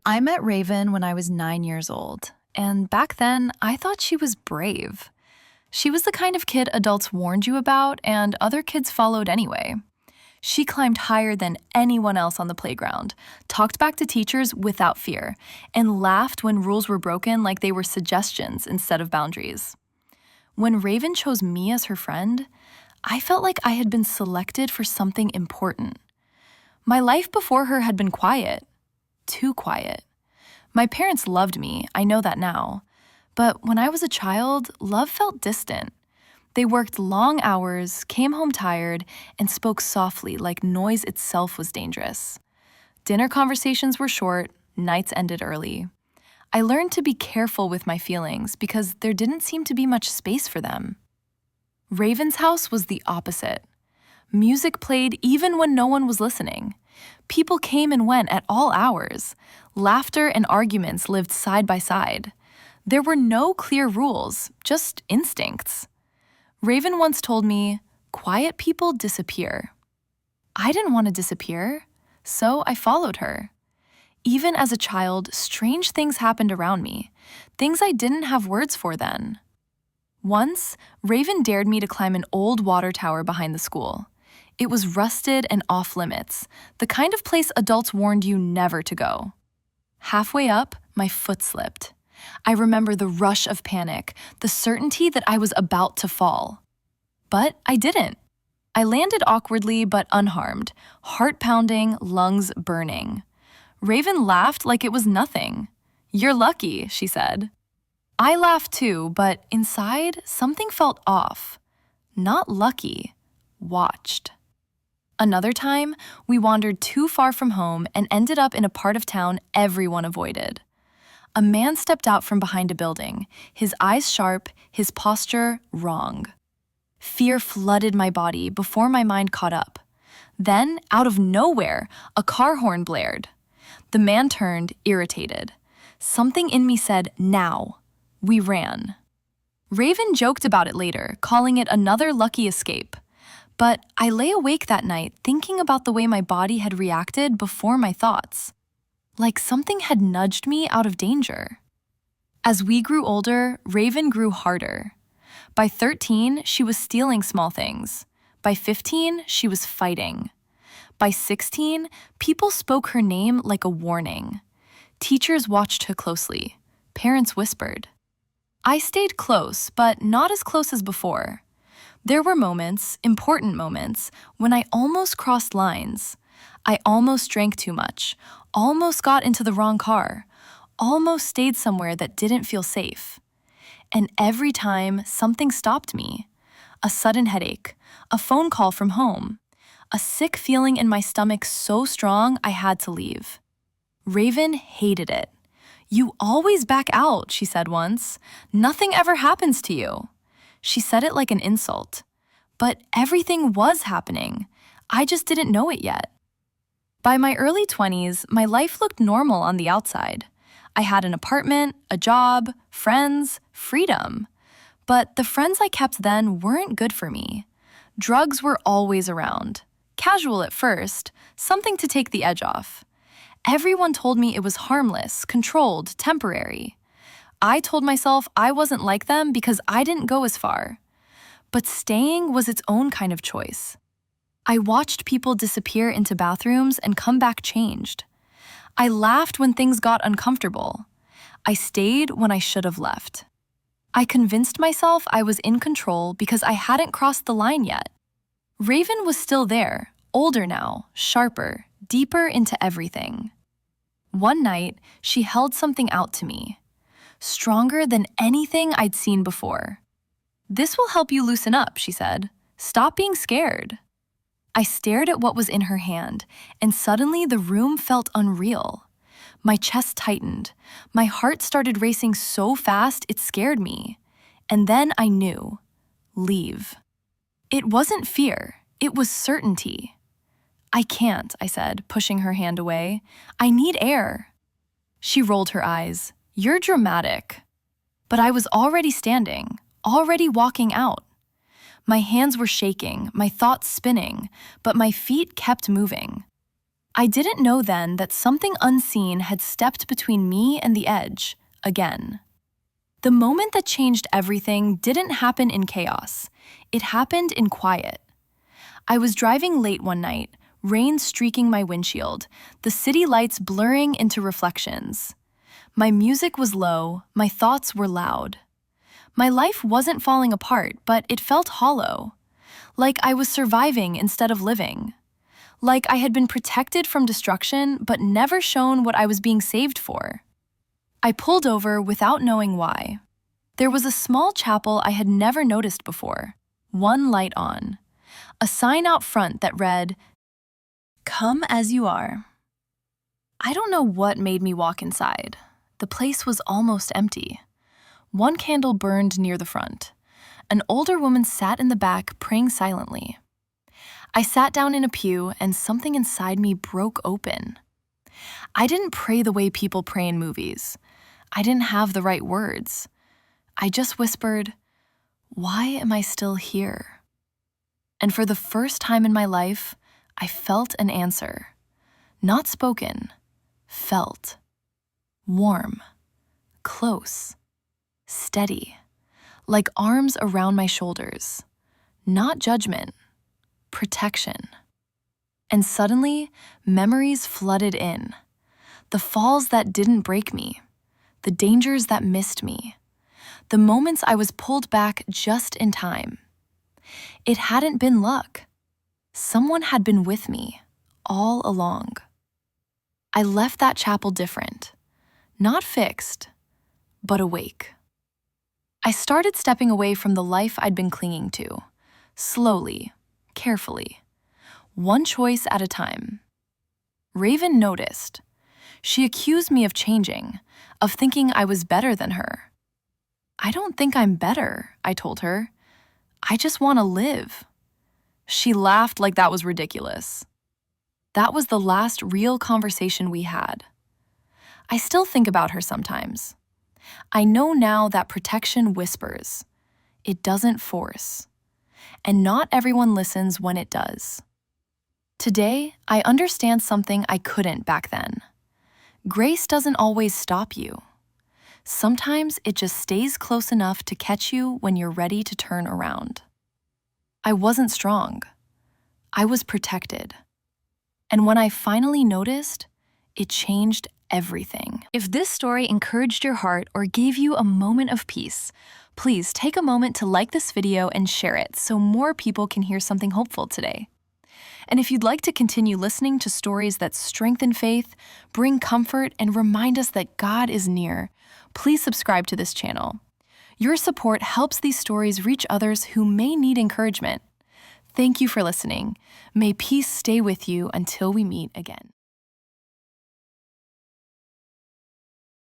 I met Raven when I was 9 years old, and back then I thought she was brave. She was the kind of kid adults warned you about, and other kids followed anyway. She climbed higher than anyone else on the playground, talked back to teachers without fear, and laughed when rules were broken like they were suggestions instead of boundaries. When Raven chose me as her friend, I felt like I had been selected for something important. My life before her had been quiet, too quiet. My parents loved me, I know that now. But when I was a child, love felt distant. They worked long hours, came home tired, and spoke softly like noise itself was dangerous. Dinner conversations were short, nights ended early. I learned to be careful with my feelings because there didn't seem to be much space for them. Raven's house was the opposite. Music played even when no one was listening. People came and went at all hours. Laughter and arguments lived side by side. There were no clear rules, just instincts. Raven once told me, "Quiet people disappear." I didn't want to disappear, so I followed her. Even as a child, strange things happened around me, things I didn't have words for then. Once, Raven dared me to climb an old water tower behind the school. It was rusted and off limits, the kind of place adults warned you never to go. Halfway up, my foot slipped. I remember the rush of panic, the certainty that I was about to fall. But I didn't. I landed awkwardly but unharmed, heart pounding, lungs burning. Raven laughed like it was nothing. "You're lucky," she said. I laughed too, but inside, something felt off. Not lucky, watched. Another time, we wandered too far from home and ended up in a part of town everyone avoided. A man stepped out from behind a building, his eyes sharp, his posture wrong. Fear flooded my body before my mind caught up. Then, out of nowhere, a car horn blared. The man turned, irritated. Something in me said, "Now." We ran. Raven joked about it later, calling it another lucky escape. But I lay awake that night thinking about the way my body had reacted before my thoughts. Like something had nudged me out of danger. As we grew older, Raven grew harder. By 13, she was stealing small things. By 15, she was fighting. By 16, people spoke her name like a warning. Teachers watched her closely. Parents whispered. I stayed close, but not as close as before. There were moments, important moments, when I almost crossed lines. I almost drank too much, almost got into the wrong car, almost stayed somewhere that didn't feel safe. And every time, something stopped me. A sudden headache, a phone call from home, a sick feeling in my stomach so strong I had to leave. Raven hated it. "You always back out," she said once. "Nothing ever happens to you." She said it like an insult. But everything was happening. I just didn't know it yet. By my early 20s, my life looked normal on the outside. I had an apartment, a job, friends, freedom. But the friends I kept then weren't good for me. Drugs were always around. Casual at first, something to take the edge off. Everyone told me it was harmless, controlled, temporary. I told myself I wasn't like them because I didn't go as far. But staying was its own kind of choice. I watched people disappear into bathrooms and come back changed. I laughed when things got uncomfortable. I stayed when I should have left. I convinced myself I was in control because I hadn't crossed the line yet. Raven was still there, older now, sharper, deeper into everything. One night, she held something out to me. Stronger than anything I'd seen before. "This will help you loosen up," she said. "Stop being scared." I stared at what was in her hand, and suddenly the room felt unreal. My chest tightened. My heart started racing so fast it scared me. And then I knew. Leave. It wasn't fear. It was certainty. "I can't," I said, pushing her hand away. "I need air." She rolled her eyes. "You're dramatic." But I was already standing, already walking out. My hands were shaking, my thoughts spinning, but my feet kept moving. I didn't know then that something unseen had stepped between me and the edge, again. The moment that changed everything didn't happen in chaos. It happened in quiet. I was driving late one night, rain streaking my windshield, the city lights blurring into reflections. My music was low, my thoughts were loud. My life wasn't falling apart, but it felt hollow. Like I was surviving instead of living. Like I had been protected from destruction, but never shown what I was being saved for. I pulled over without knowing why. There was a small chapel I had never noticed before, one light on. A sign out front that read, "Come as you are." I don't know what made me walk inside. The place was almost empty. One candle burned near the front. An older woman sat in the back, praying silently. I sat down in a pew, and something inside me broke open. I didn't pray the way people pray in movies. I didn't have the right words. I just whispered, "Why am I still here?" And for the first time in my life, I felt an answer. Not spoken, felt. Warm, close, steady, like arms around my shoulders. Not judgment, protection. And suddenly, memories flooded in. The falls that didn't break me, the dangers that missed me, the moments I was pulled back just in time. It hadn't been luck. Someone had been with me all along. I left that chapel different, not fixed, but awake. I started stepping away from the life I'd been clinging to, slowly, carefully, one choice at a time. Raven noticed. She accused me of changing, of thinking I was better than her. "I don't think I'm better," I told her. "I just want to live." She laughed like that was ridiculous. That was the last real conversation we had. I still think about her sometimes. I know now that protection whispers. It doesn't force. And not everyone listens when it does. Today, I understand something I couldn't back then. Grace doesn't always stop you. Sometimes it just stays close enough to catch you when you're ready to turn around. I wasn't strong. I was protected. And when I finally noticed, it changed everything. If this story encouraged your heart or gave you a moment of peace, please take a moment to like this video and share it so more people can hear something hopeful today. And if you'd like to continue listening to stories that strengthen faith, bring comfort, and remind us that God is near, please subscribe to this channel. Your support helps these stories reach others who may need encouragement. Thank you for listening. May peace stay with you until we meet again.